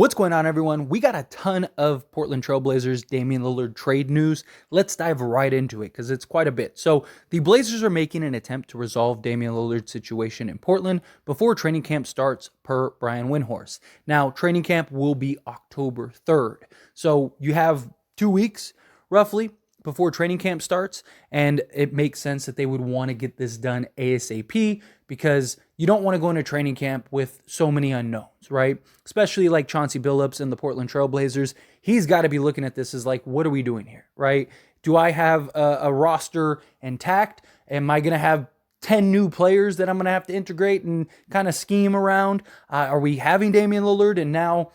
What's going on, everyone? We got a ton of Portland Trailblazers Damian Lillard trade news. Let's dive right into it because it's quite a bit. So the Blazers are making an attempt to resolve Damian Lillard's situation in Portland before training camp starts, per Brian Windhorst. Now, training camp will be October 3rd. So you have 2 weeks, roughly, before training camp starts, and it makes sense that they would want to get this done ASAP because you don't want to go into training camp with so many unknowns, right? Especially like Chauncey Billups and the Portland Trailblazers. He's got to be looking at this as like, what are we doing here, right? Do I have a roster intact? Am I going to have 10 new players that I'm going to have to integrate and kind of scheme around? Are we having Damian Lillard and now,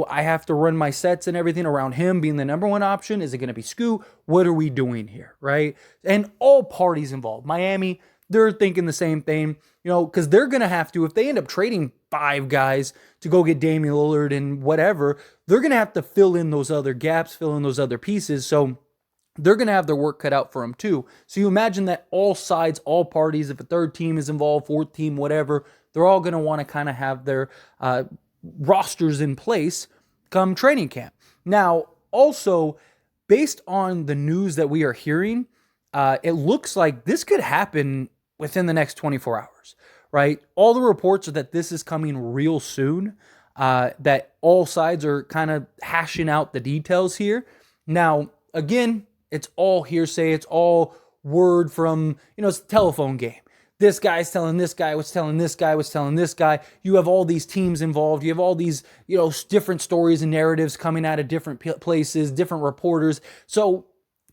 I have to run my sets and everything around him being the number one option? Is it going to be Scoot? What are we doing here, right? And all parties involved. Miami, they're thinking the same thing, because they're going to have to, if they end up trading 5 guys to go get Damian Lillard and whatever, they're going to have to fill in those other gaps, fill in those other pieces. So they're going to have their work cut out for them too. So you imagine that all sides, all parties, if a third team is involved, fourth team, whatever, they're all going to want to kind of have their rosters in place come training camp. Now, also, based on the news that we are hearing, it looks like this could happen within the next 24 hours, right? All the reports are that this is coming real soon, that all sides are kind of hashing out the details here. Now, again, it's all hearsay. It's all word from, it's a telephone game. This guy's telling this guy, what's telling this guy, what's telling this guy. You have all these teams involved. You have all these, different stories and narratives coming out of different places, different reporters. So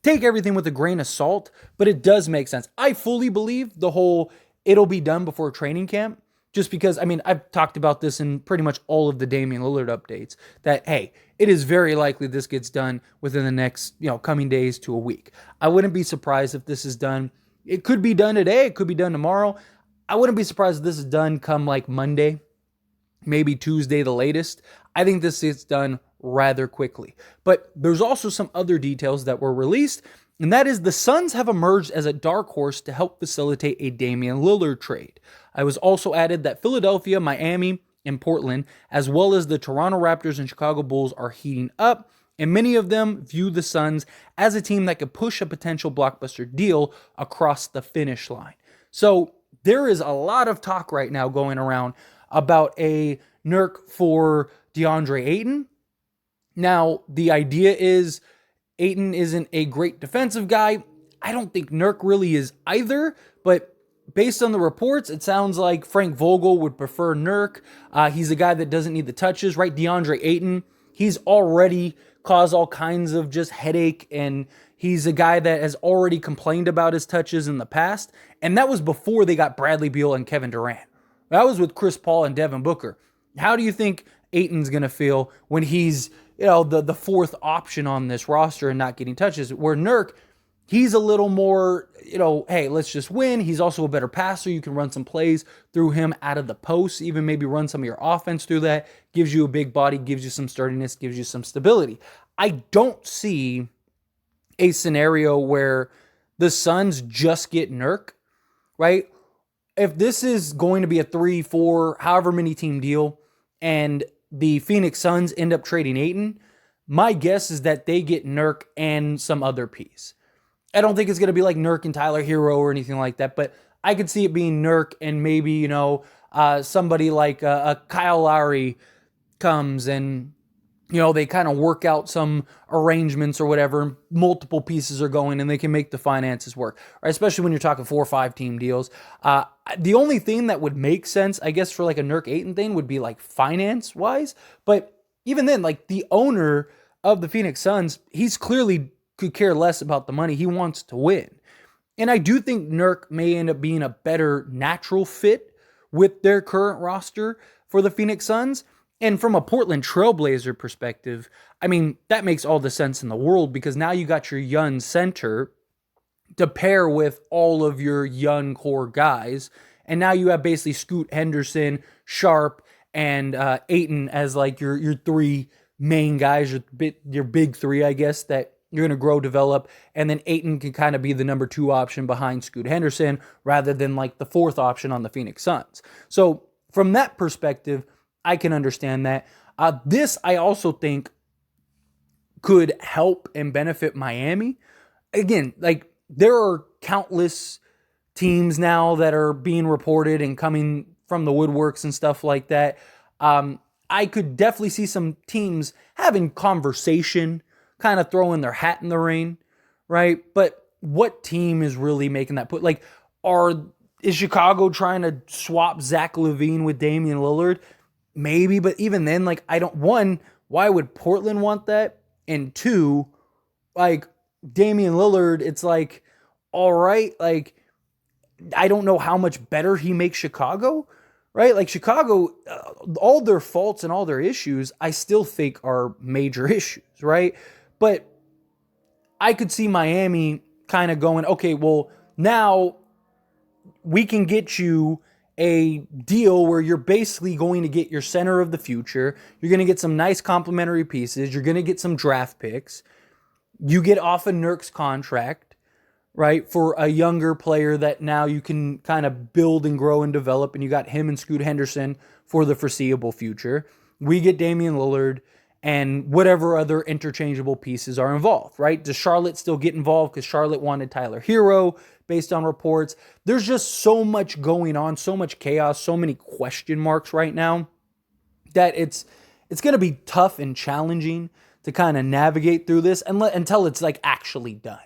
take everything with a grain of salt, but it does make sense. I fully believe the whole it'll be done before training camp, just because, I've talked about this in pretty much all of the Damian Lillard updates, that, hey, it is very likely this gets done within the next, coming days to a week. I wouldn't be surprised if this is done. It could be done today. It could be done tomorrow. I wouldn't be surprised if this is done come like Monday, maybe Tuesday the latest. I think this gets done rather quickly. But there's also some other details that were released, and that is the Suns have emerged as a dark horse to help facilitate a Damian Lillard trade. I was also added that Philadelphia, Miami, and Portland, as well as the Toronto Raptors and Chicago Bulls, are heating up, and many of them view the Suns as a team that could push a potential blockbuster deal across the finish line. So there is a lot of talk right now going around about a Nurk for DeAndre Ayton. Now, the idea is Ayton isn't a great defensive guy. I don't think Nurk really is either, but based on the reports, it sounds like Frank Vogel would prefer Nurk. He's a guy that doesn't need the touches, right? DeAndre Ayton, he's already caused all kinds of just headache, and he's a guy that has already complained about his touches in the past, and that was before they got Bradley Beal and Kevin Durant. That was with Chris Paul and Devin Booker. How do you think Ayton's going to feel when he's, the fourth option on this roster and not getting touches? Where Nurk, he's a little more, hey, let's just win. He's also a better passer. You can run some plays through him out of the post, even maybe run some of your offense through that. Gives you a big body, gives you some sturdiness, gives you some stability. I don't see a scenario where the Suns just get Nurk, right? If this is going to be a 3, 4, however many team deal, and the Phoenix Suns end up trading Ayton, my guess is that they get Nurk and some other piece. I don't think it's going to be like Nurk and Tyler Hero or anything like that, but I could see it being Nurk and maybe, somebody like a Kyle Lowry comes and, they kind of work out some arrangements or whatever. Multiple pieces are going and they can make the finances work, right? Especially when you're talking 4 or 5 team deals. The only thing that would make sense, I guess, for like a Nurk Ayton thing would be like finance wise. But even then, like the owner of the Phoenix Suns, he's clearly could care less about the money. He wants to win. And I do think Nurk may end up being a better natural fit with their current roster for the Phoenix Suns. And from a Portland Trailblazer perspective, that makes all the sense in the world because now you got your young center to pair with all of your young core guys. And now you have basically Scoot Henderson, Sharp, and Ayton as like your 3 main guys, your big 3, I guess, that you're going to grow, develop, and then Ayton can kind of be the number 2 option behind Scoot Henderson rather than like the 4th option on the Phoenix Suns. So from that perspective, I can understand that. This I also think could help and benefit Miami. Again, like there are countless teams now that are being reported and coming from the woodworks and stuff like that. I could definitely see some teams having conversation, kind of throwing their hat in the ring, right? But what team is really making that put? Like, is Chicago trying to swap Zach LaVine with Damian Lillard? Maybe, but even then, like, I don't. One, why would Portland want that? And two, like Damian Lillard, it's like, all right, like I don't know how much better he makes Chicago, right? Like Chicago, all their faults and all their issues, I still think are major issues, right? But I could see Miami kind of going, okay, well, now we can get you a deal where you're basically going to get your center of the future. You're going to get some nice complementary pieces. You're going to get some draft picks. You get off a Nurk's contract, right, for a younger player that now you can kind of build and grow and develop, and you got him and Scoot Henderson for the foreseeable future. We get Damian Lillard and whatever other interchangeable pieces are involved, right? Does Charlotte still get involved because Charlotte wanted Tyler Hero based on reports? There's just so much going on, so much chaos, so many question marks right now that it's going to be tough and challenging to kind of navigate through this until it's like actually done.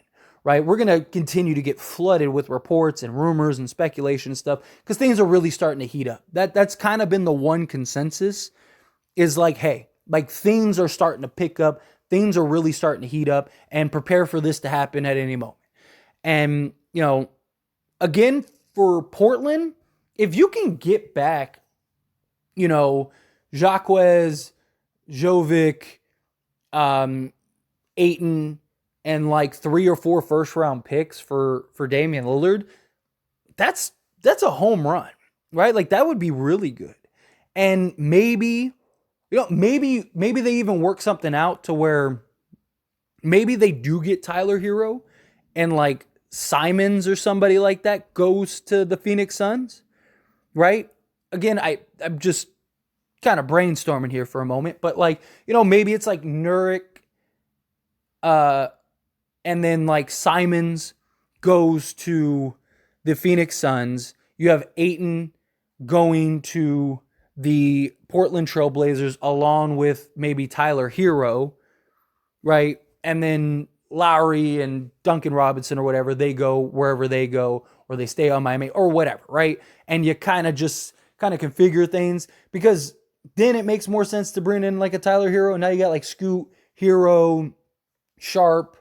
Right? We're going to continue to get flooded with reports and rumors and speculation and stuff because things are really starting to heat up. That's kind of been the one consensus is like, hey, like things are starting to pick up. Things are really starting to heat up and prepare for this to happen at any moment. And, again, for Portland, if you can get back, Jacquez, Jovic, Ayton, and like 3 or 4 first round picks for Damian Lillard, that's a home run, right? Like that would be really good. And maybe they even work something out to where maybe they do get Tyler Hero and like Simons or somebody like that goes to the Phoenix Suns, right? Again, I'm just kind of brainstorming here for a moment, but like, maybe it's like Nurk, and then like Simons goes to the Phoenix Suns. You have Ayton going to the Portland Trail Blazers along with maybe Tyler Hero, right? And then Lowry and Duncan Robinson or whatever, they go wherever they go or they stay on Miami or whatever, right? And you kind of configure things because then it makes more sense to bring in like a Tyler Hero. Now you got like Scoot, Hero, Sharp.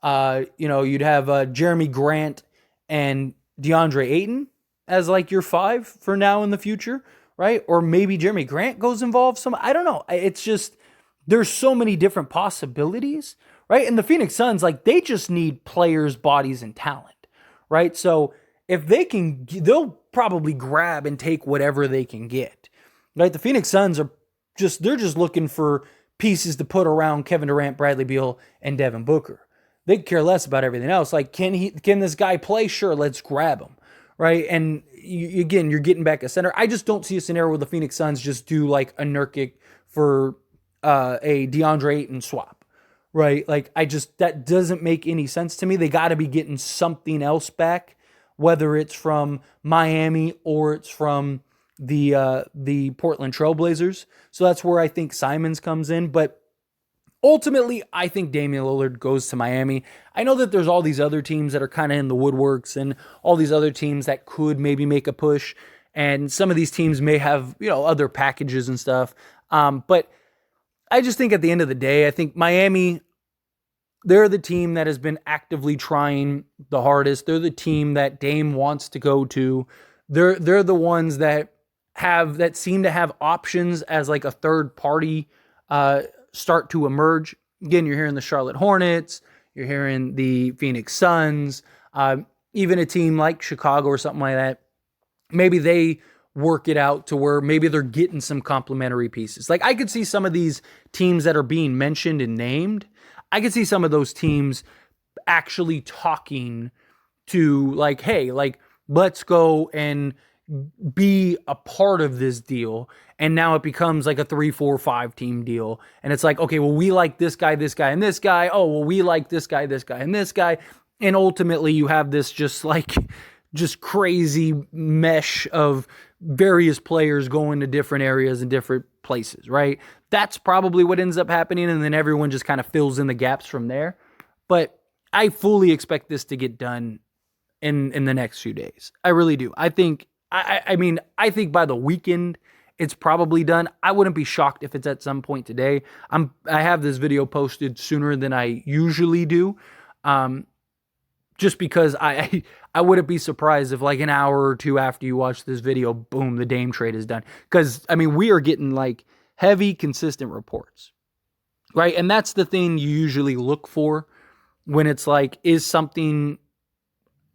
You'd have Jeremy Grant and DeAndre Ayton as like your 5 for now in the future, right? Or maybe Jeremy Grant goes involved. I don't know. It's just, there's so many different possibilities, right? And the Phoenix Suns, like they just need players, bodies, and talent, right? So if they can, they'll probably grab and take whatever they can get, right? The Phoenix Suns they're just looking for pieces to put around Kevin Durant, Bradley Beal, and Devin Booker. They care less about everything else. Like, can this guy play? Sure, let's grab him, right? And you're getting back a center. I just don't see a scenario where the Phoenix Suns just do like a Nurkic for a DeAndre Ayton swap, right? Like, that doesn't make any sense to me. They got to be getting something else back, whether it's from Miami or it's from the Portland Trail Blazers. So that's where I think Simons comes in. But ultimately, I think Damian Lillard goes to Miami. I know that there's all these other teams that are kind of in the woodworks and all these other teams that could maybe make a push. And some of these teams may have, other packages and stuff. But I just think at the end of the day, I think Miami, they're the team that has been actively trying the hardest. They're the team that Dame wants to go to. They're the ones that seem to have options as like a third party start to emerge. Again, you're hearing the Charlotte Hornets, you're hearing the Phoenix Suns, even a team like Chicago or something like that. Maybe they work it out to where maybe they're getting some complementary pieces. Like I could see some of these teams that are being mentioned and named, I could see some of those teams actually talking to like, hey, like let's go and be a part of this deal, and now it becomes like a 3-4-5 team deal, and it's like, okay, well, we like this guy, and this guy. Oh, well, we like this guy, and this guy, and ultimately you have this just crazy mesh of various players going to different areas and different places, right? That's probably what ends up happening, and then everyone just kind of fills in the gaps from there. But I fully expect this to get done in the next few days. I really do. I think I think by the weekend it's probably done. I wouldn't be shocked if it's at some point today. I have this video posted sooner than I usually do. Just because I wouldn't be surprised if like an hour or two after you watch this video, boom, the Dame trade is done. Because I mean, we are getting like heavy, consistent reports, right? And that's the thing you usually look for when it's like, is something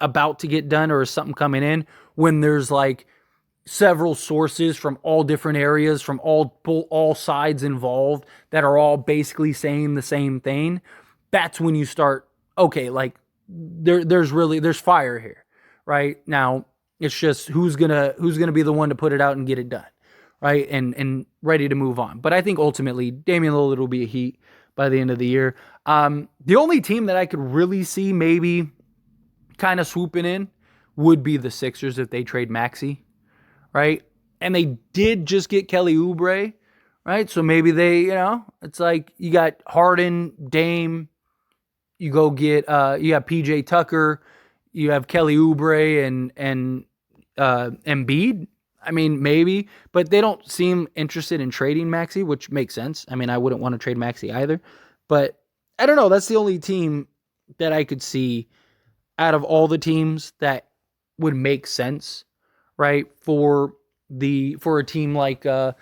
about to get done or is something coming in? When there's like several sources from all different areas, from all sides involved that are all basically saying the same thing. That's when you start, okay, like there's fire here, right? Now it's just who's gonna be the one to put it out and get it done, right? And ready to move on. But I think ultimately Damian Lillard will be a Heat by the end of the year. The only team that I could really see maybe kind of swooping in would be the Sixers if they trade Maxey, right? And they did just get Kelly Oubre, right? So maybe they, it's like you got Harden, Dame, you go get you have PJ Tucker, you have Kelly Oubre and Embiid. I mean, maybe, but they don't seem interested in trading Maxey, which makes sense. I mean, I wouldn't want to trade Maxey either, but I don't know. That's the only team that I could see out of all the teams that would make sense, right? For a team like the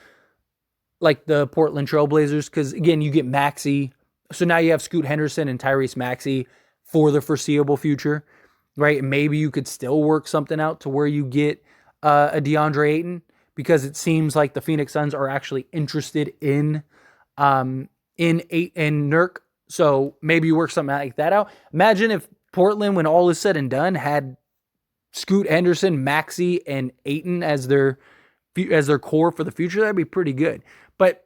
Portland Trailblazers, because again, you get Maxey, so now you have Scoot Henderson and Tyrese Maxey for the foreseeable future, right? And maybe you could still work something out to where you get a DeAndre Ayton, because it seems like the Phoenix Suns are actually interested in Nurk. So maybe you work something like that out. Imagine if Portland, when all is said and done, had Scoot Henderson, Maxey, and Ayton as their core for the future. That'd be pretty good. But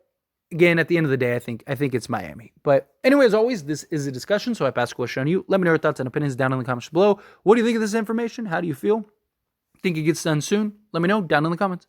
again, at the end of the day, I think it's Miami. But anyway, as always, this is a discussion, so I pass the question on you. Let me know your thoughts and opinions down in the comments below. What do you think of this information? How do you feel? Think it gets done soon? Let me know down in the comments.